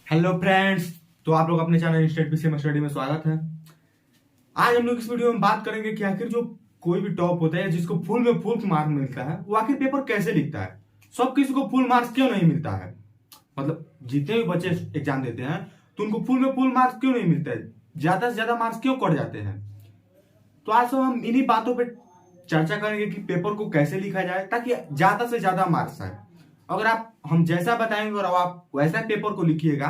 Hello friends. तो आप लोग अपने चैनल इंस्टेंट पीसीएम स्टडी में स्वागत है। आज हम लोग इस वीडियो में बात करेंगे कि आखिर जो कोई भी टॉप होता है जिसको फुल में फुल मार्क्स मिलता है वो आखिर पेपर कैसे लिखता है। सब किसी को फुल मार्क्स क्यों नहीं मिलता है। मतलब जितने भी बच्चे एग्जाम देते हैं तो उनको फुल में फुल मार्क्स क्यों नहीं मिलता है, ज्यादा से ज्यादा मार्क्स क्यों कट जाते हैं। तो आज तो हम इन्हीं बातों पर चर्चा करेंगे कि पेपर को कैसे लिखा जाए ताकि ज्यादा से ज्यादा मार्क्स आए। अगर हम जैसा बताएंगे और आप वैसा पेपर को लिखिएगा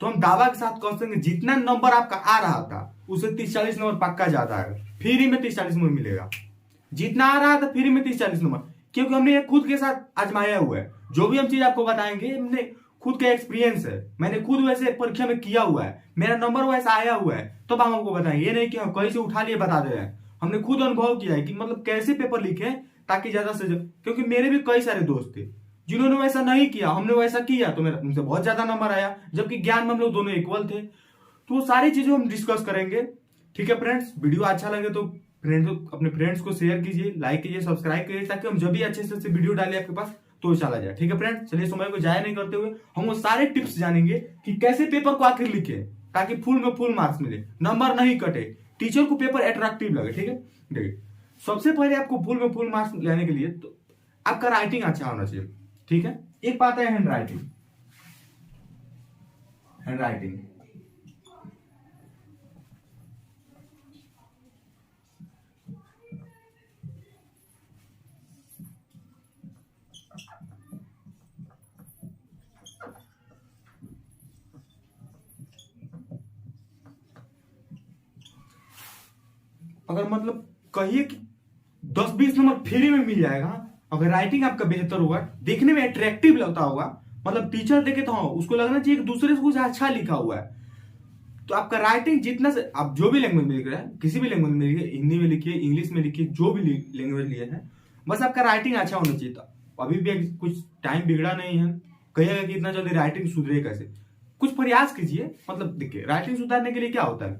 तो हम दावा के साथ कह सकते जितना नंबर आपका आ रहा था उससे 30-40 नंबर पक्का ज्यादा है। फ्री में 30-40 नंबर मिलेगा। जितना आ रहा था फ्री में 30-40 नंबर, क्योंकि हमने ये खुद के साथ आजमाया हुआ है। जो भी हम चीज आपको बताएंगे हमने खुद का एक्सपीरियंस है, मैंने खुद वैसे परीक्षा में किया हुआ है, मेरा नंबर वैसा आया हुआ है। तो हम आपको बताएंगे, ये नहीं कि हम कहीं से उठा लिए बता दे रहे हैं। हमने खुद अनुभव किया है कि मतलब कैसे पेपर लिखे ताकि ज्यादा से ज्यादा, क्योंकि मेरे भी कई सारे दोस्त थे जिन्होंने वैसा नहीं किया, हमने वैसा किया तो मेरा उनसे बहुत ज्यादा नंबर आया, जबकि ज्ञान में हम लोग दोनों इक्वल थे। तो वो सारी चीजें हम डिस्कस करेंगे। ठीक है फ्रेंड्स, वीडियो अच्छा लगे तो अपने फ्रेंड्स को शेयर कीजिए, लाइक कीजिए, सब्सक्राइब कीजिए ताकि हम जब भी अच्छे से वीडियो डालें आपके पास तो चला जाए। ठीक है फ्रेंड्स, चलिए समय को जाया नहीं करते हुए हम वो सारे टिप्स जानेंगे कि कैसे पेपर को आखिर लिखे ताकि फुल में फुल मार्क्स मिले, नंबर नहीं कटे, टीचर को पेपर अट्रैक्टिव लगे। ठीक है, देखिए सबसे पहले आपको फुल में फुल मार्क्स लेने के लिए तो आपका राइटिंग अच्छा होना चाहिए। ठीक है, एक बात है हैंड राइटिंग। हैंड राइटिंग अगर मतलब कहिए कि 10-20 नंबर फ्री में मिल जाएगा अगर राइटिंग आपका बेहतर होगा, देखने में अट्रैक्टिव लगता होगा, मतलब टीचर देखे तो हाँ उसको लगना चाहिए कि दूसरे से कुछ अच्छा लिखा हुआ है। तो आपका राइटिंग जितना से आप जो भी लैंग्वेज में लिख रहे हैं, किसी भी लैंग्वेज में लिखिए, हिंदी में लिखिए, इंग्लिश में लिखिए, जो भी लैंग्वेज लिए हैं, बस आपका राइटिंग अच्छा होना चाहिए था। अभी भी कुछ टाइम बिगड़ा नहीं है, कहिएगा कि इतना जल्दी राइटिंग सुधरे कैसे। कुछ प्रयास कीजिए। मतलब देखिए राइटिंग सुधारने के लिए क्या होता है,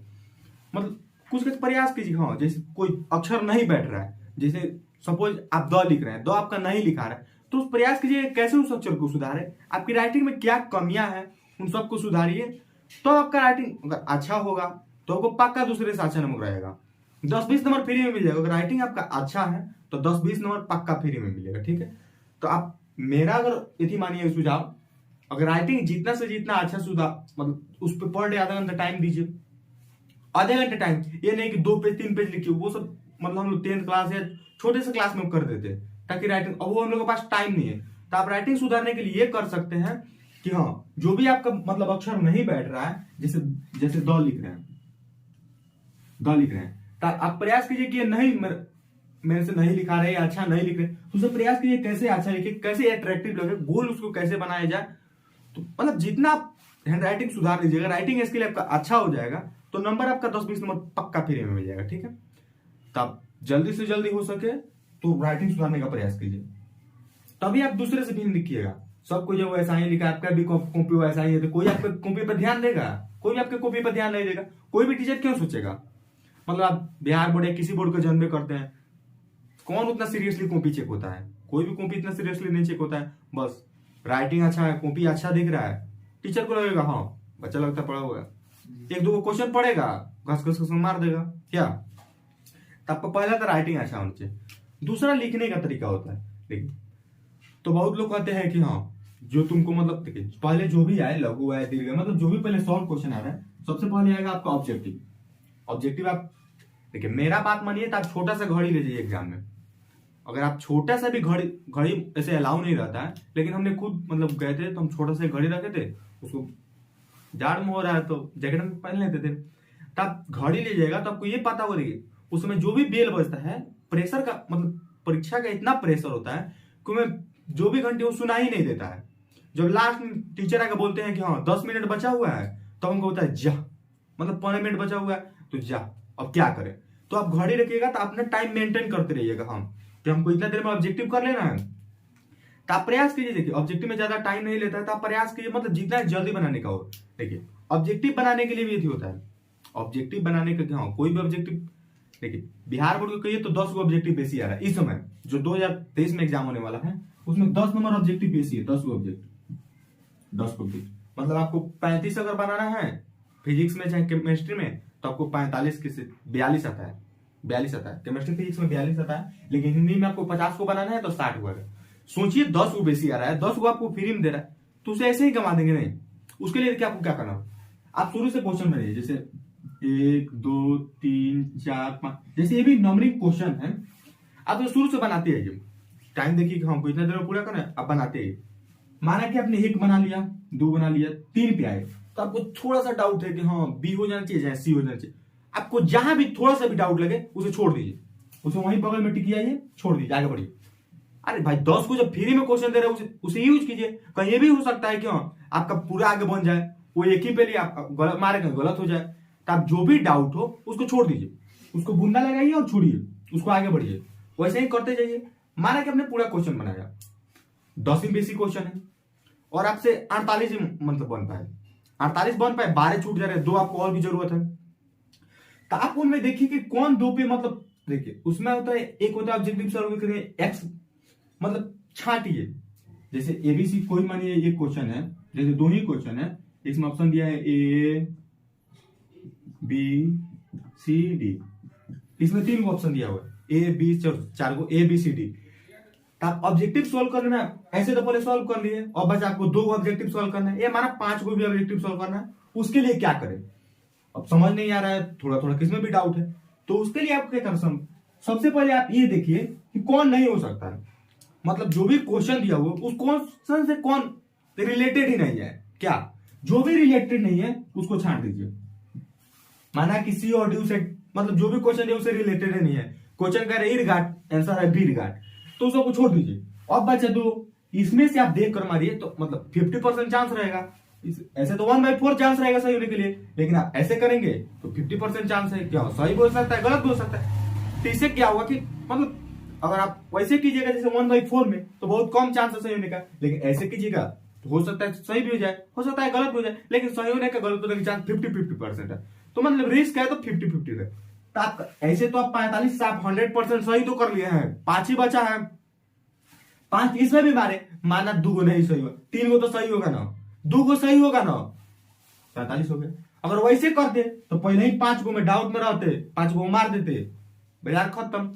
मतलब कुछ प्रयास कीजिए। हाँ, जैसे कोई अक्षर नहीं बैठ रहा है, जैसे सपोज आप द लिख रहे हैं, द आपका नहीं लिखा रहा है, तो उस प्रयास कीजिए कैसे उस अक्षर को सुधारे, आपकी राइटिंग में क्या कमियां हैं उन सबको सुधारिए। तो आपका राइटिंग अगर अच्छा होगा तो आपको पक्का दूसरे से अच्छा नंबर रहेगा। 10-20 नंबर फ्री में मिल जाएगा। अगर राइटिंग आपका अच्छा है तो 10-20 नंबर पक्का फ्री में मिलेगा। ठीक है, तो आप मेरा अगर यदि मानिए सुझाव, अगर राइटिंग जितना से जितना अच्छा सुधार, मतलब उस पर पर डे आधा घंटा टाइम दीजिए। आधे घंटे टाइम, ये नहीं कि 2 पेज 3 पेज लिखिए, वो सब मतलब हम लोग 10th क्लास या छोटे से क्लास में कर देते ताकि राइटिंग, अब वो हम लोग के पास टाइम नहीं है। तो आप राइटिंग सुधारने के लिए ये कर सकते हैं कि हाँ जो भी आपका मतलब अक्षर नहीं बैठ रहा है, जैसे जैसे द लिख रहे हैं, द लिख रहे हैं, तो आप प्रयास कीजिए कि ये नहीं मेरे से नहीं लिखा रहे, अच्छा नहीं लिख रहे, तो उसे प्रयास कीजिए कैसे अच्छा लिखे, कैसे अट्रैक्टिव लगे, गोल उसको कैसे बनाया जाए। तो मतलब जितना आप हैंड राइटिंग सुधार लीजिएगा, राइटिंग स्किल आपका अच्छा हो जाएगा तो नंबर आपका 10-20 नंबर पक्का फ्री में मिल जाएगा। ठीक है, तो आप जल्दी से जल्दी हो सके तो राइटिंग सुधारने का प्रयास कीजिए, तभी आप दूसरे से भी लिखिएगा। सबको जो वैसा ही लिखा, आपका भी कॉपी वैसा ही है तो कोई आपके कॉपी पर ध्यान देगा? कोई भी आपके कॉपी पर ध्यान नहीं देगा। कोई भी टीचर क्यों सोचेगा, मतलब आप बिहार बोर्ड या किसी बोर्ड का जन्म करते हैं, कौन उतना सीरियसली कॉपी चेक होता है? कोई भी कॉपी इतना सीरियसली नहीं चेक होता है। बस राइटिंग अच्छा है, कॉपी अच्छा दिख रहा है, टीचर को लगेगा हाँ बच्चा लगता पढ़ा हुआ है, एक दो क्वेश्चन पढ़ेगा, घस घस घस मार देगा क्या। तो आपका पहला तो राइटिंग अच्छा होना चाहिए। दूसरा लिखने का तरीका होता है। देखिए तो बहुत लोग कहते हैं कि हाँ जो तुमको मतलब देखिए पहले जो भी आए, लघु आए, दीर्घ, मतलब जो भी पहले शॉर्ट क्वेश्चन आ रहा है, सबसे पहले आएगा आपका ऑब्जेक्टिव। ऑब्जेक्टिव आप देखिए, मेरा बात मानिए तो आप छोटा सा घड़ी ले जाइए एग्जाम में। अगर आप छोटा सा भी घड़ी ऐसे अलाउ नहीं रहता है, लेकिन हमने खुद मतलब गए थे तो हम छोटा सा घड़ी रखे थे, उसको जाड़ में हो रहा है तो जैकेट में पहन लेते थे। तो आप घड़ी ले जाएगा तो आपको ये पता हो रही उस समय जो भी बेल बजता है, प्रेशर का मतलब परीक्षा का इतना प्रेशर होता है कि मैं जो भी घंटे वो सुना ही नहीं देता है। जब लास्ट में टीचर आकर बोलते हैं कि हाँ 10 मिनट बचा हुआ है, तो हमको होता है जा, मतलब 15 मिनट बचा हुआ है तो जा, अब क्या करें। तो आप घड़ी रखिएगा तो अपना टाइम मेंटेन करते रहिएगा, हाँ कि हमको इतना देर में ऑब्जेक्टिव कर लेना है। तो आप प्रयास कीजिए। देखिए ऑब्जेक्टिव में ज्यादा टाइम नहीं लेता है तो आप प्रयास कीजिए, मतलब जितना जल्दी बनाने का हो। देखिए ऑब्जेक्टिव बनाने के लिए भी यही होता है। ऑब्जेक्टिव बनाने के हाँ कोई भी ऑब्जेक्टिव, देखिए बिहार बोर्ड को कहिए तो 10 गो ऑब्जेक्टिव बेसी आ रहा है इस समय, जो 2023 में एग्जाम होने वाला है उसमें 10 नंबर ऑब्जेक्टिव बेसी है, 10 गो ऑब्जेक्टिव, 10 गो ऑब्जेक्टिव, मतलब आपको 35 अगर बनाना है फिजिक्स में चाहे केमिस्ट्री में, तो आपको 45 के 42 आता है, 42 आता है। केमिस्ट्री फिजिक्स में 42 आता है, लेकिन हिंदी में आपको 50 को बनाना है तो 60 हुआ। सोचिए 10 को बेसी आ रहा है, 10 को आपको फ्री में दे रहा है, तो उसे ऐसे ही कमा देंगे नहीं। उसके लिए क्या आपको क्या करना, आप शुरू से क्वेश्चन बनाइए, जैसे 1 2 3 4 5, जैसे ये भी नंबरिंग क्वेश्चन है, आप शुरू से बनाते हैं। टाइम देखिए हमको इतना देर में पूरा करना है, आप बनाते हैं। माना कि आपने 1 बना लिया, 2 बना लिया, 3 पे आए, तो आपको थोड़ा सा डाउट है कि हाँ बी हो जाना चाहिए या सी हो जाना चाहिए। आपको जहां भी थोड़ा सा भी डाउट लगे उसे छोड़ दीजिए, उसे वहीं बगल में टिक आइए, छोड़ दीजिए, आगे बढ़िए। अरे भाई 10 को जब फ्री में क्वेश्चन दे रहे हैं उसे यूज कीजिए। कहीं ये भी हो सकता है कि हाँ आपका पूरा आगे बन जाए, वो एक ही पे लिए आप गलत मारे कहीं गलत हो जाए, तो आप जो भी डाउट हो उसको छोड़ दीजिए, उसको बूंदा लगाइए और छोड़िए, उसको आगे बढ़िए, वैसे ही करते जाइए। माना कि आपने पूरा क्वेश्चन बनाया, 10 ही बेसिक क्वेश्चन है और आपसे 48 ही मतलब बन पाए, 48 बन पाए, 12 छूट जा रहे हैं, 2 आपको और भी जरूरत है। तो आप उनमें देखिए कि कौन 2 पे, मतलब देखिए उसमें होता है, एक होता है ऑब्जेक्टिव सॉल्व करेंगे एक्स, मतलब छांटिए। जैसे एबीसी कोई मानिए एक क्वेश्चन है, जैसे 2 ही क्वेश्चन है, इसमें ऑप्शन दिया है ए बी सी डी, इसमें 3 ऑप्शन दिया हुआ है, ए बी 4 को ए बी सी डी। आप ऑब्जेक्टिव सॉल्व करना है, ऐसे तो पहले सॉल्व कर लिए, और बस आपको 2 ऑब्जेक्टिव सॉल्व करना है, ये माना 5 को भी ऑब्जेक्टिव सॉल्व करना है। उसके लिए क्या करें, अब समझ नहीं आ रहा है, थोड़ा थोड़ा किसमें भी डाउट है, तो उसके लिए आपको क्या करना, सबसे पहले आप ये देखिए कि कौन नहीं हो सकता है, मतलब जो भी क्वेश्चन दिया हुआ उस क्वेश्चन से कौन रिलेटेड ही नहीं है, क्या जो भी रिलेटेड नहीं है उसको छांट दीजिए। माना कि सी और डी से, मतलब जो भी क्वेश्चन है उससे रिलेटेड नहीं है, क्वेश्चन कह रहे रिगार्ड, आंसर है बी रिगार्ड, तो उसको छोड़ दीजिए। अब बचा 2, इसमें से आप देख कर मारिए, तो मतलब 50% चांस रहेगा। ऐसे तो 1/4 चांस रहेगा सही होने के लिए, लेकिन आप ऐसे करेंगे तो 50% चांस है, क्या सही भी हो सकता है गलत भी हो सकता है। तो इससे क्या होगा कि मतलब अगर आप वैसे कीजिएगा जैसे 1/4 में, तो बहुत कम चांस है सही होने का, लेकिन ऐसे कीजिएगा तो हो सकता है सही भी हो जाए, हो सकता है गलत भी हो जाए, लेकिन सही होने का गलत होने का चांस 50-50% है। तो मतलब रिस्क है तो 50-50 है। तो आप ऐसे तो आप 45 से आप 100% सही तो कर लिए हैं, 5 ही बचा है, 5 इसमें भी मारे, माना 2 को नहीं सही हुआ, 3 को तो सही होगा ना, 2 को सही होगा ना, 45 हो गया। अगर वैसे करते तो पहले ही 5 को में डाउट में रहते, 5 को मार देते, बाजार खत्म।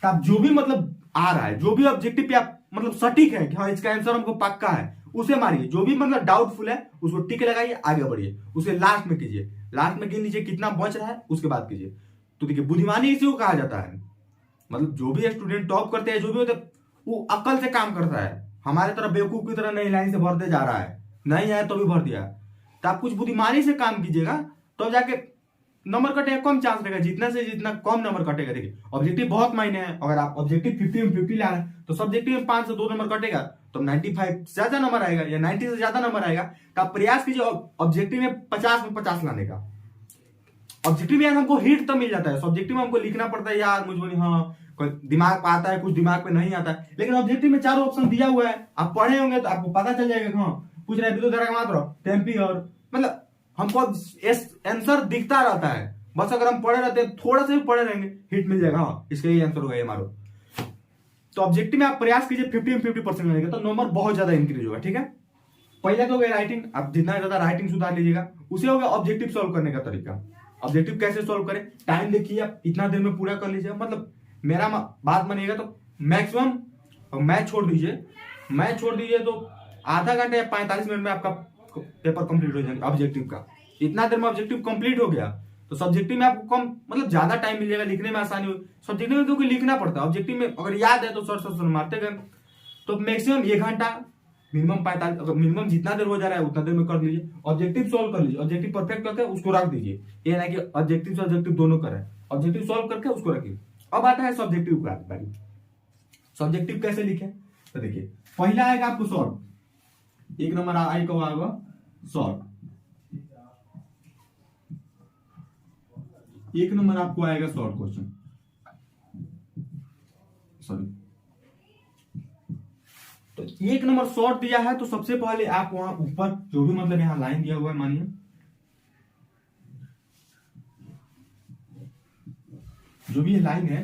तो आप जो भी मतलब आ रहा है, जो भी ऑब्जेक्टिव पे आप मतलब सटीक है कि हाँ इसका आंसर हमको पक्का है, उसे मारिए। जो भी मतलब डाउटफुल है उसको टिक लगाइए, आगे बढ़िए, उसे लास्ट में कीजिए, लास्ट में गिन लीजिए कितना बच रहा है, उसके बाद कीजिए। तो देखिए बुद्धिमानी इसी को कहा जाता है, मतलब जो भी स्टूडेंट टॉप करते हैं, जो भी होते हैं, वो अकल से काम करता है, हमारे तरह बेवकूफ की तरह नहीं लाइन से भरते जा रहा है, नहीं है तो भी भर दिया। तो आप कुछ बुद्धिमानी से काम कीजिएगा तो जाके नंबर कटेगा, कम चांस रहेगा, जितना से जितना कम नंबर कटेगा। देखिए ऑब्जेक्टिव बहुत मायने है, अगर आप ऑब्जेक्टिव 50 में 50 ला रहे हैं तो सब्जेक्टिव में 5 से 2 नंबर कटेगा, तो 95 से ज्यादा नंबर आएगा या 90 से ज्यादा नंबर आएगा। तो आप प्रयास कीजिए ऑब्जेक्टिव में 50 में 50 लाने का। ऑब्जेक्टिव में यार हमको हिट तो मिल जाता है, सब्जेक्टिव में हमको लिखना पड़ता है यार, मुझे हाँ दिमाग पे आता है, कुछ दिमाग पे नहीं आता है, लेकिन ऑब्जेक्टिव में 4 ऑप्शन दिया हुआ है, आप पढ़े होंगे तो आपको पता चल जाएगा। हाँ पूछ रहे विद्युत धारा का मात्रा, टेम्पी, और मतलब हमको आंसर दिखता रहता है, बस अगर हम पढ़े रहते हैं, थोड़ा सा भी पढ़े रहेंगे, हिट मिल जाएगा, हाँ इसका ही आंसर होगा ये मारो। तो ऑब्जेक्टिव में आप प्रयास कीजिए 50 में 50% लेने का, तो नंबर बहुत ज्यादा इंक्रीज होगा। ठीक है, पहले तो हो गया राइटिंग, आप जितना ज्यादा राइटिंग सुधार लीजिएगा, उसे हो गया ऑब्जेक्टिव सॉल्व करने का तरीका। ऑब्जेक्टिव कैसे सॉल्व करें, टाइम देखिए, आप इतना देर में पूरा कर लीजिए, मतलब मेरा बात मानिएगा तो मैक्सिमम मैच छोड़ दीजिए तो आधा घंटा या 45 मिनट में आपका पेपर कंप्लीट हो जाएगा ऑब्जेक्टिव का। इतना देर में ऑब्जेक्टिव कंप्लीट हो गया तो सब्जेक्टिव में आपको कम मतलब ज्यादा टाइम मिल जाएगा, लिखने में आसानी हो। सब्जेक्टिव में क्योंकि लिखना पड़ता है, ऑब्जेक्टिव में अगर याद है तो सर मारते गए, तो मैक्सिमम 1 घंटा, मिनिमम 45, अगर मिनिमम जितना देर हो जा रहा है उतना देर में कर लीजिए। ऑब्जेक्टिव सॉल्व कर लीजिए, ऑब्जेक्टिव परफेक्ट करके उसको रख दीजिए, ये ना कि ऑब्जेक्टिव से ऑब्जेक्टिव दोनों करें, ऑब्जेक्टिव सॉल्व करके उसको रखिए। अब आता है सब्जेक्टिव का बारी। सब्जेक्टिव कैसे लिखे, तो देखिए पहला आएगा आपको शॉर्ट, 1 नंबर आई का आएगा शॉर्ट, 1 नंबर आपको आएगा शॉर्ट क्वेश्चन, सॉरी। तो 1 नंबर शॉर्ट दिया है, तो सबसे पहले आप वहां ऊपर जो भी मतलब यहां लाइन दिया हुआ है, मानिए जो भी ये लाइन है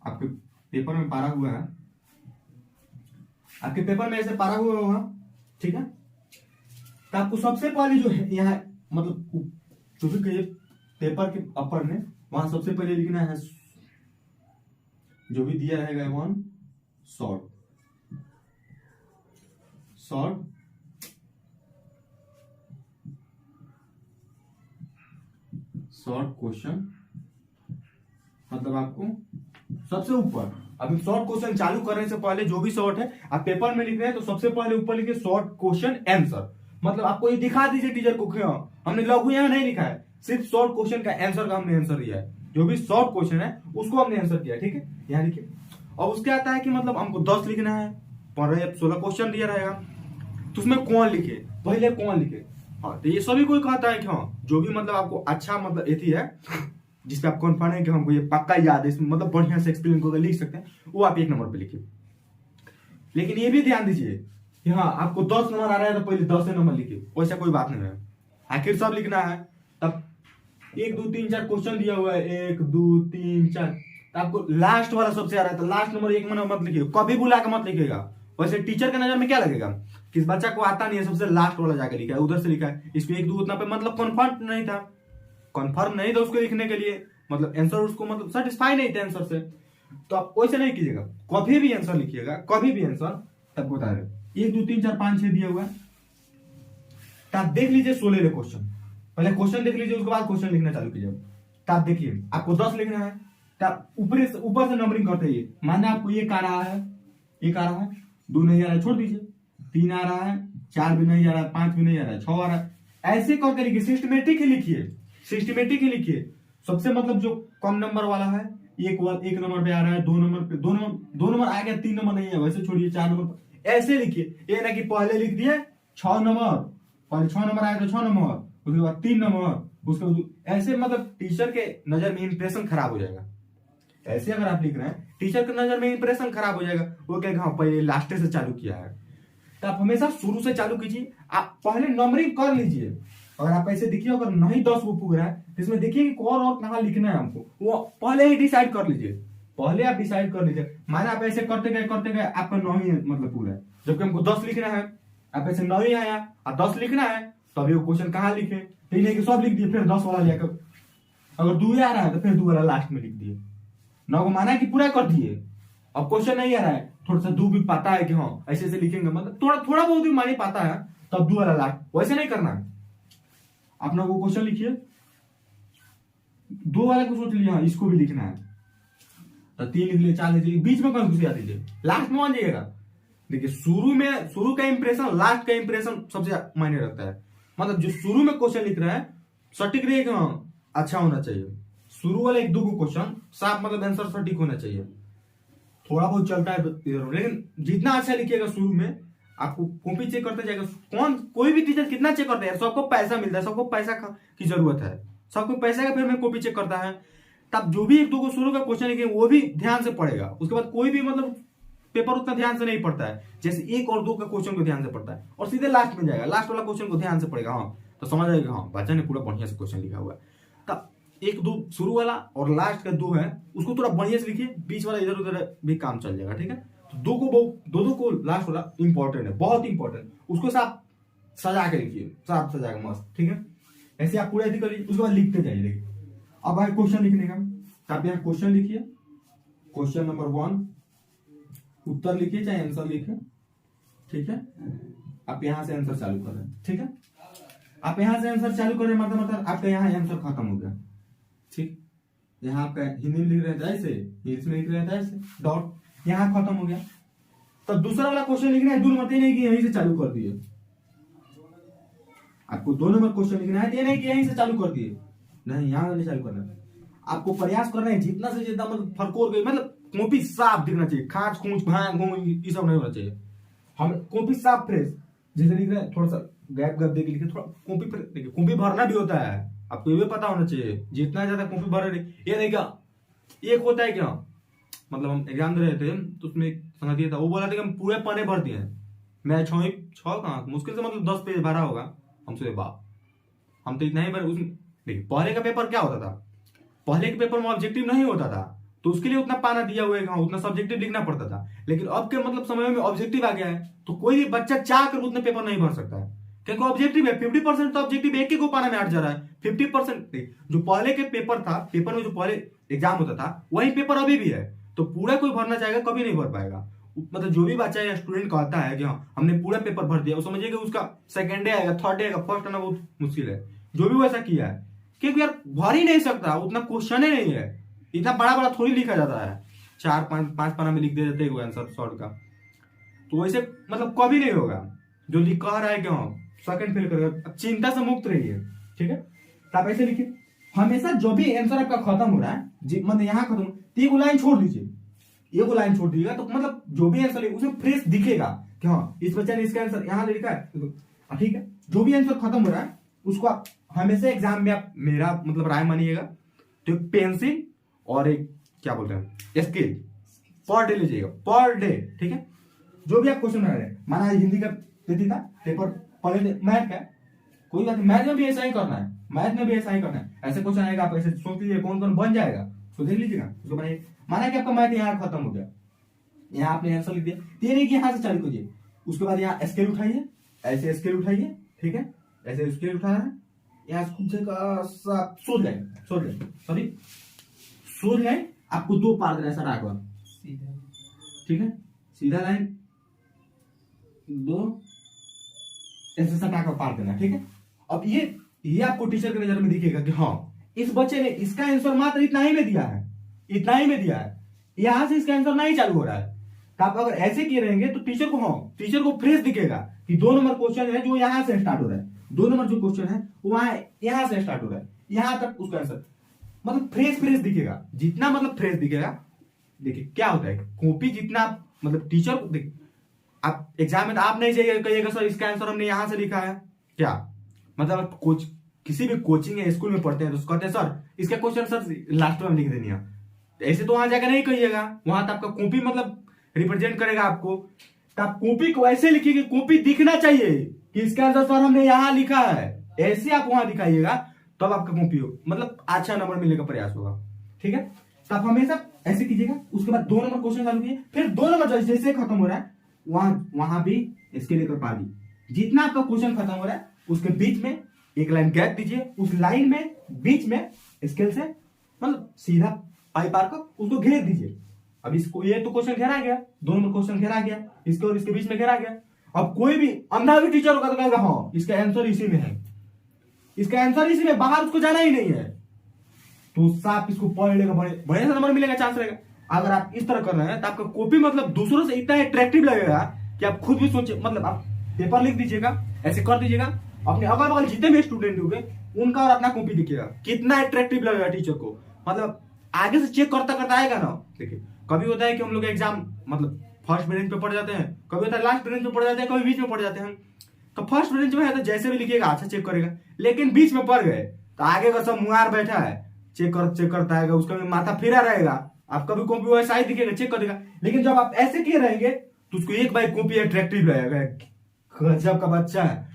आपके पेपर में पारा हुआ है, आपके पेपर में ऐसे पारा हुआ होगा, ठीक है। तो आपको सबसे पहले जो है यहाँ मतलब जो भी कहिए पेपर के अपर में वहां सबसे पहले लिखना है जो भी दिया रहेगा वन शॉर्ट क्वेश्चन, मतलब आपको सबसे ऊपर अभी शॉर्ट क्वेश्चन चालू करने से पहले जो भी शॉर्ट है आप पेपर में लिख रहे हैं तो सबसे पहले ऊपर लिखिए शॉर्ट क्वेश्चन आंसर। मतलब आपको ये दिखा दीजिए टीचर को क्यों हमने लघु यहाँ नहीं लिखा है, सिर्फ शॉर्ट क्वेश्चन का आंसर का हमने आंसर दिया है, जो भी शॉर्ट क्वेश्चन है उसको हमने आंसर किया। ठीक है, यहाँ लिखिए। और उसके आता है कि मतलब हमको 10 लिखना है, 15-16 क्वेश्चन दिया रहेगा तो उसमें कौन लिखे, पहले कौन लिखे। हाँ, तो ये सभी कोई कहता है कि हाँ जो भी मतलब आपको अच्छा मतलब एथी है जिसपे आप कॉन्फिडेंट है कि हमको ये पक्का याद है, इसमें मतलब बढ़िया से एक्सप्लेन करके लिख सकते हैं, वो आप 1 नंबर पे लिखिए। लेकिन ये भी ध्यान दीजिए कि हाँ आपको 10 नंबर आ रहा है तो पहले 10 नंबर लिखिए, वैसा कोई बात नहीं है, आखिर सब लिखना है। तब 1 2 3 4 क्वेश्चन दिया हुआ है, 1 2 3 4, आपको लास्ट वाला सबसे आ रहा है तो लास्ट नंबर 1 नंबर मत लिखिए, कभी बुला के मत लिखिएगा। वैसे टीचर के नजर में क्या लगेगा किस बच्चा को आता नहीं है सबसे लास्ट वाला जाके लिखा है, उधर से लिखा है, इसको 1 2 उतना पे मतलब कन्फर्म नहीं था उसको लिखने के लिए, मतलब आंसर उसको मतलब सेटिस्फाई नहीं थे आंसर से, तो आप वैसे नहीं कीजिएगा, कभी भी आंसर लिखिएगा, कभी भी आंसर तब बता रहे 1 2 3 4 5 6 दिया हुआ है, तो आप देख लीजिए 16 क्वेश्चन, पहले क्वेश्चन देख लीजिए उसके बाद क्वेश्चन लिखना चालू कीजिए। तो आप देखिए आपको 10 लिखना है, तो आप ऊपर से नंबरिंग करते ही माने आपको 1 आ रहा है, 2 नहीं आ रहा है छोड़ दीजिए, 3 आ रहा है, 4 भी नहीं आ रहा है, 5 भी नहीं आ रहा है, 6 आ रहा है, ऐसे करके लिखिए, सिस्टमेटिक ही लिखिए। सबसे मतलब जो कम नंबर वाला है 1 नंबर पे आ रहा है, 2 नंबर पे 2 नंबर आ गया, 3 नंबर नहीं है वैसे छोड़िए, 4 नंबर ऐसे लिखिए। ये ना कि पहले लिख दिए 6 नंबर, पहले 6 नंबर आया तो 6 नंबर, उसके बाद 3 नंबर, उसके बाद ऐसे मतलब टीचर के नजर में इंप्रेशन खराब हो जाएगा। ऐसे अगर आप लिख रहे हैं टीचर के नजर में इंप्रेशन खराब हो जाएगा, वो कहेगा हाँ पहले लास्ट से चालू किया है। तो आप हमेशा शुरू से चालू कीजिए, आप पहले नंबरिंग कर लीजिए। अगर आप ऐसे देखिए अगर नहीं 10 वो पूरा है तो इसमें देखिए कि कौन और कहाँ लिखना है हमको, वो पहले ही डिसाइड कर लीजिए, पहले आप डिसाइड कर लीजिए। माने आप ऐसे करते गए आपका 9 ही मतलब पूरा है, जबकि हमको 10 लिखना है, आप ऐसे 9 ही आया और 10 लिखना है, तभी वो क्वेश्चन कहाँ लिखे, तो नहीं कि सब लिख दिए फिर 10 वाला लेकर, अगर 2 आ रहा है तो फिर 2 वाला लास्ट में लिख दिए, 9 को माना कि पूरा कर दिए। अब क्वेश्चन नहीं आ रहा है, थोड़ा सा 2 भी पता है कि हाँ ऐसे लिखेंगे, मतलब थोड़ा बहुत भी माने पाता है, तब 2 वाला लास्ट, वैसे नहीं करना है। अपना वो क्वेश्चन लिखिए, 2 वाले को सोच लिया हाँ इसको भी लिखना है, तो 3 लिख लिए, 4 लिख लिए, बीच में कौन घुसिया दीजिए, लास्ट में मान जाइएगा। देखिए शुरू का इंप्रेशन लास्ट का इंप्रेशन सबसे मायने रखता है, मतलब जो शुरू में क्वेश्चन लिख रहा है सटीक रहे कि हाँ अच्छा होना चाहिए, शुरू वाले 1 2 क्वेश्चन साफ मतलब आंसर सटीक होना चाहिए, थोड़ा बहुत चलता है तो लेकिन जितना अच्छा लिखिएगा शुरू में आपको कॉपी चेक करते जाएगा। कोई भी टीचर कितना चेक करता है, सबको पैसा मिलता है, सबको पैसा की जरूरत है, सबको पैसा का फिर में कॉपी चेक करता है, तब जो भी 1 2 को शुरू का क्वेश्चन लिखे वो भी ध्यान से पढ़ेगा, उसके बाद कोई भी मतलब पेपर उतना ध्यान से नहीं पढ़ता है जैसे 1 और 2 का क्वेश्चन को ध्यान से पढ़ता है और सीधे लास्ट में जाएगा, लास्ट वाला क्वेश्चन को ध्यान से पढ़ेगा, हाँ तो समझ आएगा हाँ बच्चा ने पूरा बढ़िया से क्वेश्चन लिखा हुआ है। तब 1 2 शुरू वाला और लास्ट का 2 है उसको थोड़ा बढ़िया से लिखिए, बीच वाला इधर उधर भी काम चल जाएगा। ठीक है, तो 2 को लास्ट वाला इंपॉर्टेंट है, बहुत इंपॉर्टेंट, उसको साफ सजा के लिखिए, साफ सजा के मस्त। ठीक है, ऐसे आप पूरा ऐसे कर लीजिए, उसके बाद लिखते जाइए। देखिए अब आए क्वेश्चन लिखने का, तो आप यहाँ क्वेश्चन लिखिए, क्वेश्चन नंबर 1 उत्तर लिखिए चाहे आंसर लिखिए। ठीक है, आप यहां से आंसर चालू कर रहे हैं। ठीक है, आप यहां से आंसर चालू कर रहे हैं मतलब आपका यहाँ आंसर खत्म हो गया। ठीक, यहाँ आपका हिंदी में लिख रहे थे ऐसे, इंग्लिश में लिख रहे थे ऐसे, डॉट यहाँ खत्म हो गया। तो दूसरा वाला क्वेश्चन लिखना है, 2 नंबर नहीं कि यहीं से चालू कर दिए, आपको 2 नंबर क्वेश्चन लिखना है, ये नहीं कि यहीं से चालू कर दिए, नहीं यहाँ नहीं चालू करना है, आपको प्रयास करना है जितना से जितना मतलब फरकोर गई, मतलब कॉपी साफ दिखना चाहिए, खांच खूंच भांग भूंग ये सब नहीं होना चाहिए, हम कॉपी साफ फ्रेश जैसे लिख रहे हैं, थोड़ा सा गैप देख लिखे, थोड़ा कॉपी देखिए, कॉपी भरना भी होता है, आपको ये भी पता होना चाहिए, जितना ज्यादा कॉपी भर रहे, ये नहीं क्या एक होता है क्या, मतलब हम एग्जाम दे रहे थे तो उसमें एक संगतिया था, वो बोला था कि हम पूरे पन्ने भर दिए हैं, मैं 6 कहाँ मुश्किल से मतलब 10 पेज भरा होगा, हमसे बाप हम तो इतना ही भरे। उसमें देखिए पहले का पेपर क्या होता था, पहले के पेपर में ऑब्जेक्टिव नहीं होता था, तो उसके लिए उतना पाना दिया हुआ है, उतना सब्जेक्टिव लिखना पड़ता था, लेकिन अब के मतलब समय में ऑब्जेक्टिव आ गया है, तो कोई भी बच्चा चाह कर उतने पेपर नहीं भर सकता है, क्योंकि ऑब्जेक्टिव है 50% तो ऑब्जेक्टिव एक ही को पाना में हट जा रहा है 50%। जो पहले के पेपर था, पेपर में जो पहले एग्जाम होता था वही पेपर अभी भी है, तो पूरा कोई भरना चाहेगा कभी नहीं भर पाएगा। मतलब जो भी बच्चा या स्टूडेंट कहता है कि हाँ हमने पूरा पेपर भर दिया, वो समझिए कि उसका सेकंड डे आएगा, थर्ड डे आएगा, फर्स्ट आना बहुत मुश्किल है। जो भी वो ऐसा किया है, क्योंकि यार भर ही नहीं सकता, उतना क्वेश्चन ही नहीं है, इतना बड़ा बड़ा थोड़ी लिखा जाता है, 4-5 पन्ना में लिख दे देते हैं आंसर शॉर्ट का। तो वैसे मतलब कभी नहीं होगा। जो लिख कह रहा है कि हाँ सेकंड फेल करेगा, चिंता से मुक्त रहिए, ठीक है। तो आप ऐसे लिखिए, हमेशा जो भी आंसर आपका खत्म हो रहा है, मतलब यहाँ खत्म, तो एक लाइन छोड़ दीजिए, एक लाइन छोड़ दीजिएगा, तो मतलब जो भी आंसर है उसमें फ्रेश दिखेगा कि हाँ इस बच्चे ने इसका आंसर यहाँ लिखा है, तो ठीक है। जो भी आंसर खत्म हो रहा है उसको आप हमेशा एग्जाम में आप मेरा मतलब राय मानिएगा, तो एक पेंसिल और एक क्या बोलते हैं स्केल पर डे लीजिएगा, पर डे, ठीक है। जो भी आप क्वेश्चन बना रहे हैं, माना हिंदी का देती था पेपर, पहले मैथ का, कोई बात नहीं, मैथ में भी ऐसा ही करना है, मैथ में भी ऐसा ही करना है। ऐसे क्वेश्चन आएगा, आप ऐसे सोच लीजिए कौन कौन बन जाएगा, उसको देख लीजिएगा, उसको बनाइए। माना कि आपका मैथ यहाँ खत्म हो गया, यहाँ आपने आंसर लिख दिया, ये नहीं कि यहाँ से चालू कीजिए, उसके बाद यहाँ स्केल उठाइए, ऐसे स्केल उठाइए, ठीक है, ऐसे स्केल उठाना है, यहाँ सोच जाए, सोच जाए, आपको 2 पार देना है सर आगे, ठीक है, सीधा लाइन 2 ऐसे सटा कर पार देना, ठीक है। अब ये आपको टीचर की नजर में दिखेगा कि हाँ इस बच्चे ने इसका आंसर मात्र इतना ही में दिया है, इतना ही में दिया है, यहां से इसका आंसर नहीं चालू हो रहा है। तो आप अगर ऐसे किए रहेंगे तो टीचर को फ्रेश दिखेगा कि 2 नंबर क्वेश्चन है जो यहां से स्टार्ट हो रहा है, 2 नंबर जो क्वेश्चन है वो यहां से स्टार्ट हो रहा है, यहां तक उसका आंसर मतलब फ्रेश दिखेगा। जितना मतलब फ्रेश दिखेगा, देखिए क्या होता है, कॉपी जितना मतलब टीचर को देखिए, आप एग्जाम में तो आप नहीं जाइए कहिएगा सर इसका आंसर हमने यहां से लिखा है, क्या मतलब कोच किसी भी कोचिंग या स्कूल में पढ़ते हैं तो कहते हैं सर इसका क्वेश्चन सर लास्ट में लिख देनी है, ऐसे तो वहां जाकर नहीं कहिएगा, वहां तो आपका कॉपी मतलब रिप्रेजेंट करेगा आपको। तो आप कॉपी को ऐसे लिखिए, कॉपी दिखना चाहिए कि इसका आंसर सर हमने यहां लिखा है, ऐसे आप वहां दिखाइएगा, तब तो आपका कॉपी हो मतलब अच्छा नंबर मिलने का प्रयास होगा, ठीक है। तो आप हमेशा ऐसे कीजिएगा, उसके बाद 2 नंबर क्वेश्चन चालू कीजिए, फिर 2 नंबर जैसे खत्म हो रहा है वहां भी इसके लेकर पा दी, जितना आपका क्वेश्चन खत्म हो रहा है उसके बीच में एक लाइन गैप दीजिए, उस लाइन में बीच में स्केल से मतलब सीधा पाई पार कर उसको घेर दीजिए। अब इसको ये तो क्वेश्चन घेरा गया, 2 नंबर क्वेश्चन घेरा गया, इसके और इसके बीच में घेरा गया। अब कोई भी अंधा भी टीचर होगा तो कहेगा हाँ इसका आंसर इसी में है, इसका आंसर इसी में, बाहर उसको जाना ही नहीं है, तो साफ इसको पढ़ लेगा, बड़े से नंबर मिलेगा, चांस रहेगा। अगर आप इस तरह कर रहे हैं तो आपका कॉपी मतलब दूसरों से इतना अट्रैक्टिव लगेगा कि आप खुद भी सोचिए, मतलब आप पेपर लिख दीजिएगा, ऐसे कर दीजिएगा, अपने अगल बगल जितने भी स्टूडेंट होंगे उनका और अपना कॉपी दिखेगा, कितना अट्रैक्टिव लगेगा टीचर को, मतलब आगे से चेक करता करता आएगा ना। देखिए कभी होता है कि हम लोग एग्जाम मतलब फर्स्ट बेंच पे पढ़ जाते हैं, कभी होता है लास्ट बेंच पे पढ़ जाते हैं, कभी बीच में पढ़ जाते हैं। तो फर्स्ट बेंच में है तो जैसे भी लिखिएगा अच्छा चेक करेगा, लेकिन बीच में पढ़ गए तो आगे का सब मुंगार बैठा है, चेक करता आएगा, उसका भी माथा फिरा रहेगा, आपका भी कॉपी वैसा ही दिखेगा, चेक कर देगा। लेकिन जब आप ऐसे किए रहेंगे तो उसको एक बाई कॉपी अट्रैक्टिव लगेगा, गजब का बच्चा है,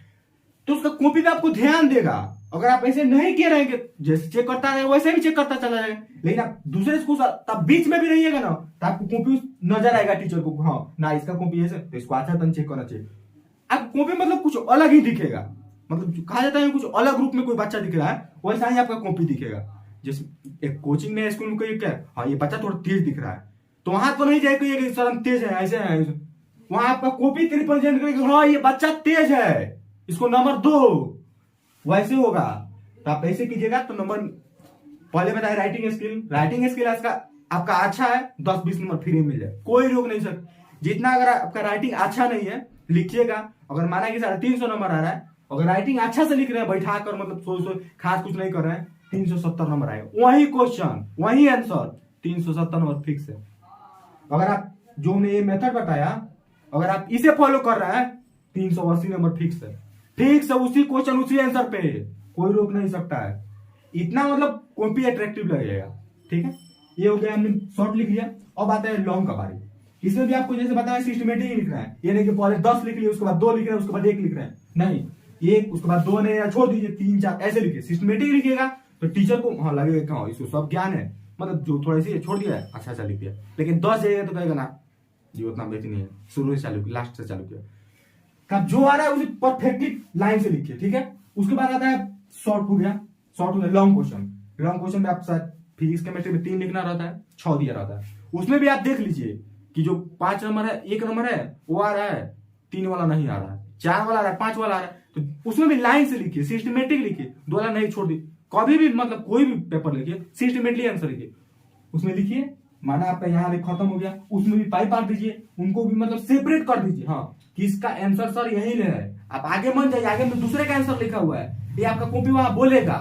तो उसका कॉपी पे आपको ध्यान देगा। अगर आप ऐसे नहीं किए रहेंगे, जैसे चेक करता रहेगा वैसे भी चेक करता चला जाएगा, लेकिन आप दूसरे स्कूल तब बीच में भी रहिएगा ना, तो आपको कॉपी नजर आएगा टीचर को, हाँ ना इसका कॉपी ऐसे, तो इसको अच्छा चेक करना चाहिए। आपको कॉपी मतलब कुछ अलग ही दिखेगा, मतलब कहा जाता है कुछ अलग रूप में कोई बच्चा दिख रहा है, वैसा ही आपका कॉपी दिखेगा। जैसे एक कोचिंग में स्कूल में कोई क्या है, हाँ ये बच्चा थोड़ा तेज दिख रहा है, तो वहां तो नहीं जाएगा कि सर हम तेज है, ऐसे है, वहां आपका कॉपी रिप्रेजेंट करेगा, हाँ ये बच्चा तेज है, इसको नंबर 2, वैसे होगा। तो आप ऐसे कीजिएगा तो नंबर पहले बताया राइटिंग स्किल आपका अच्छा है, 10-20 नंबर फ्री मिल जाए, कोई रोक नहीं सकता। जितना अगर आपका राइटिंग अच्छा नहीं है लिखिएगा, अगर माना कि 350 नंबर आ रहा है, अगर राइटिंग अच्छा से लिख रहे हैं बैठा कर, मतलब सोच खास कुछ नहीं कर रहे हैं, 370 नंबर आएगा, वही क्वेश्चन वही आंसर 370 नंबर फिक्स है। अगर आप जो हमने ये मेथड बताया अगर आप इसे फॉलो कर रहे हैं 380 नंबर फिक्स है, उसी क्वेश्चन उसी आंसर पे, कोई रोक नहीं सकता है। इतना मतलब कॉपी अट्रैक्टिव लगेगा, ठीक है। ये हो गया, हमने शॉर्ट लिख लिया। अब आता है लॉन्ग का बारी। इसमें भी आपको जैसे बताया सिस्टमेटिक ही लिखना है, ये नहीं कि पहले 10 लिख लिया उसके बाद 2 लिख रहे हैं उसके बाद 1 लिख रहे हैं, नहीं, एक उसके बाद 2 नहीं, या छोड़ दीजिए 3-4 ऐसे लिखिए। सिस्टमेटिक लिखिएगा तो टीचर को हाँ लगेगा हाँ इसको सब ज्ञान है, मतलब जो थोड़ा सी छोड़ दिया है अच्छा लिख दिया। लेकिन 10 जाएगा तो कहेगा ना ये उतना बेहतर नहीं है, शुरू से चालू लास्ट से चालू किया। आप जो आ रहा है उसे परफेक्टली लाइन से लिखिए, ठीक है। उसके बाद आता है शॉर्ट हो गया, शॉर्ट हो गया लॉन्ग क्वेश्चन। लॉन्ग क्वेश्चन में आप शायद फिजिक्स केमिस्ट्री में 3 लिखना रहता है, 6 दिया रहता है। उसमें भी आप देख लीजिए कि जो 5 नंबर है, 1 नंबर है वो आ रहा है, 3 वाला नहीं आ रहा है, 4 वाला आ रहा है, 5 वाला आ रहा है, तो उसमें भी लाइन से लिखिए, सिस्टमेटिक लिखिए, 2 वाला नहीं छोड़ दी। कभी भी मतलब कोई भी पेपर लिखिए सिस्टमेटिकली आंसर लिखिए, उसमें लिखिए माना आपका यहाँ खत्म हो गया, उसमें भी पाई पार दीजिए, उनको भी मतलब सेपरेट कर दीजिए, हाँ कि इसका आंसर सर यही ले है। आप आगे मन जाइए, आगे में दूसरे का आंसर लिखा हुआ है, ये आपका कॉपी वहां बोलेगा।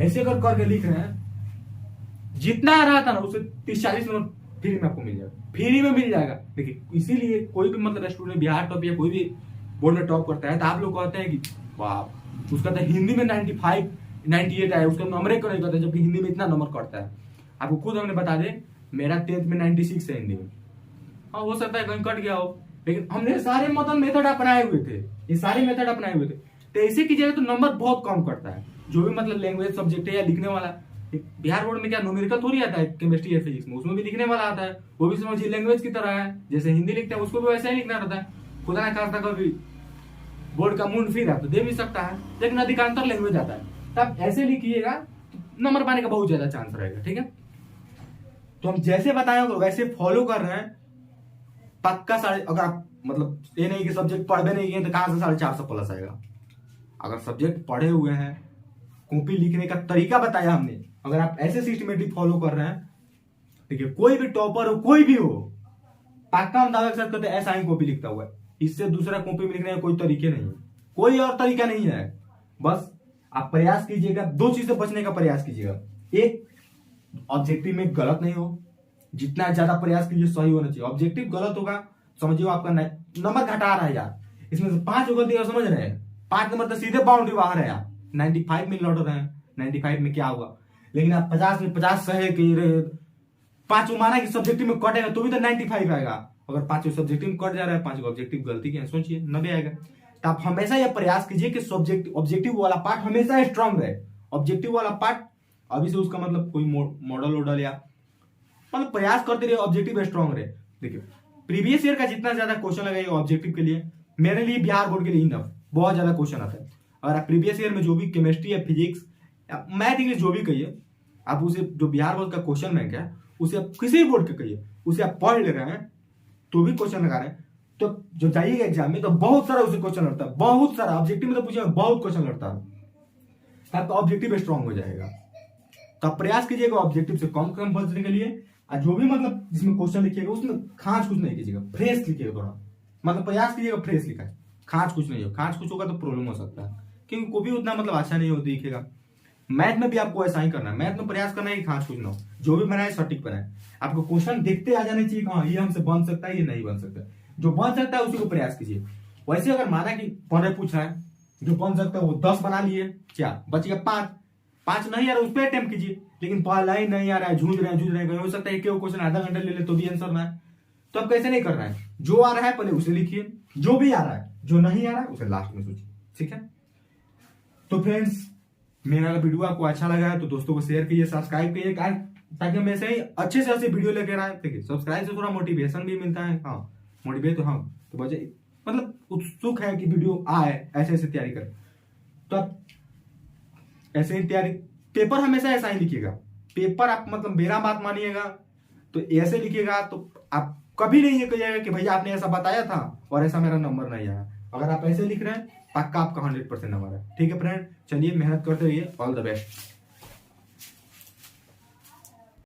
ऐसे अगर करके लिख रहे हैं, जितना आ रहा था ना उससे 30-40 नंबर फ्री में आपको मिल जाएगा, फ्री में मिल जाएगा। देखिए इसीलिए कोई भी मतलब स्टूडेंट बिहार टॉप या कोई भी बोर्ड में टॉप करता है तो आप लोग कहते हैं कि वाह उसका तो हिंदी में 95 98 आया, उसका नंबर क्यों नहीं करता, जबकि हिंदी में इतना नंबर करता है। आपको खुद हमने बता दे, मेरा 10th में 96 है हिंदी में। हाँ हो सकता है कहीं कट गया हो, लेकिन हमने सारे मतलब मेथड अपनाए हुए थे, ये सारे मेथड अपनाए हुए थे। तो ऐसे कीजिएगा तो नंबर बहुत कम करता है। जो भी मतलब लैंग्वेज सब्जेक्ट है या लिखने वाला, बिहार बोर्ड में क्या न्यूमेरिकल थोड़ी आता है केमिस्ट्री या फिजिक्स में, उसमें भी लिखने वाला आता है, वो भी समझिए लैंग्वेज की तरह है, जैसे हिंदी लिखते हैं उसको भी वैसे ही लिखना रहता है। खुदा ना खास्ता कभी बोर्ड का मूड फिर है तो दे भी सकता है, लेकिन अधिकांतर लैंग्वेज आता है। तो आप ऐसे लिखिएगा तो नंबर पाने का बहुत ज्यादा चांस रहेगा, ठीक है। तो हम जैसे बताए वैसे फॉलो कर रहे हैं, पक्का साढ़े, अगर आप मतलब ये नहीं कि सब्जेक्ट पढ़े नहीं किए तो कहां से 450 प्लस आएगा। अगर सब्जेक्ट पढ़े हुए हैं, कॉपी लिखने का तरीका बताया हमने, अगर आप ऐसे सिस्टमेटिक फॉलो कर रहे हैं, देखिए कोई भी टॉपर हो कोई भी हो, पक्का हम दावे के साथ कहते हैं ऐसा ही कॉपी लिखता हुआ है, इससे दूसरा कॉपी में लिखने का कोई तरीके नहीं है, कोई और तरीका नहीं है। बस आप प्रयास कीजिएगा, 2 चीज से बचने का प्रयास कीजिएगा। एक, ऑब्जेक्टिव में गलत नहीं हो, जितना ज्यादा प्रयास कीजिए सही होना चाहिए। ऑब्जेक्टिव गलत होगा समझिए आपका नंबर घटा रहा है यार, इसमें से 5 गलती समझ रहे हैं, 5 नंबर तो सीधे बाउंड्री बाहर है यार। 95 में लौट रहे हैं, 95 में क्या होगा, लेकिन आप 50 में 50 सहे के रहे, 5 माना कि सब्जेक्टिव में कटेगा तो भी तो 95 आएगा। अगर 5 सब्जेक्टिव में कट जा रहा है, 5 ऑब्जेक्टिव गलती की सोचिए 90 आएगा। तो आप हमेशा यह प्रयास कीजिए कि ऑब्जेक्टिव वाला पार्ट हमेशा स्ट्रांग रहे। ऑब्जेक्टिव वाला पार्ट अभी से उसका मतलब कोई मॉडल वॉडल या मतलब प्रयास करते रहिए, ऑब्जेक्टिव स्ट्रांग रहे। देखिए प्रीवियस ईयर का जितना ज्यादा क्वेश्चन लगाइए ऑब्जेक्टिव के लिए, मेरे लिए बिहार बोर्ड के लिए इनफ, बहुत ज्यादा क्वेश्चन आता है। अगर आप प्रीवियस ईयर में जो भी केमिस्ट्री या फिजिक्स या मैथ इंग्लिश जो भी कहिए, आप उसे जो बिहार बोर्ड का क्वेश्चन बैंक है उसे आप किसी भी बोर्ड के कहिए, उसे आप पढ़ ले रहे हैं तो भी क्वेश्चन लगा रहे हैं, तो जो जाइएगा एग्जाम में तो बहुत सारा उसे क्वेश्चन लड़ता है, बहुत सारा। ऑब्जेक्टिव में तो पूछे बहुत क्वेश्चन लड़ता है, तब तो ऑब्जेक्टिव स्ट्रांग हो जाएगा। तो आप प्रयास कीजिएगा ऑब्जेक्टिव से कम बचने के लिए, और जो भी मतलब जिसमें क्वेश्चन लिखिएगा उसमें खांच कुछ नहीं कीजिएगा, फ्रेश लिखिएगा थोड़ा, मतलब प्रयास कीजिएगा फ्रेश लिखा है, खांच कुछ नहीं हो, खांच कुछ होगा तो प्रॉब्लम हो सकता है, क्योंकि कॉपी उतना मतलब अच्छा नहीं हो दिखेगा। मैथ में भी आपको ऐसा ही करना है, मैथ में प्रयास करना है कि खांच कुछ ना हो, जो भी बनाए सटीक बनाए। आपको क्वेश्चन देखते आ जाने चाहिए, हाँ ये हमसे बन सकता है, ये नहीं बन सकता, जो बन सकता है उसी को प्रयास कीजिए। वैसे अगर माना कि 15 पूछ रहा है, जो बन सकता है वो 10 बना लिए, क्या बच गया 5 नहीं आ रहा उस पर अटेम्प्ट कीजिए, लेकिन पहला ही नहीं आ रहा है, जूझ रहे हैं, हो सकता है कि वो क्वेश्चन आधा घंटा ले ले तो भी आंसर ना है। तो अब कैसे नहीं करना है, जो आ रहा है पहले उसे लिखिए, जो भी आ रहा है, जो नहीं आ रहा है उसे लास्ट में सोचिए, ठीक है। तो फ्रेंड्स मेरा वीडियो आपको अच्छा लगा है तो दोस्तों को शेयर कीजिए, सब्सक्राइब कीजिए, ताकि हम ऐसे ही अच्छे से अच्छे वीडियो लेकर आए। देखिए सब्सक्राइब से थोड़ा मोटिवेशन भी मिलता है, हाँ मोटिवेट, हाँ तो बचे मतलब उत्सुक है कि वीडियो आए, ऐसे ऐसे तैयारी करें। तो आप ऐसे ही तैयारी, पेपर हमेशा ऐसा ही लिखिएगा, पेपर आप मतलब मेरा बात मानिएगा तो ऐसे लिखिएगा, तो आप कभी नहीं ये कहिएगा कि भैया आपने ऐसा बताया था और ऐसा मेरा नंबर नहीं आया। अगर आप ऐसे लिख रहे हैं पक्का आपका 100% नंबर है, ठीक है फ्रेंड। चलिए मेहनत करते रहिए, ऑल द बेस्ट।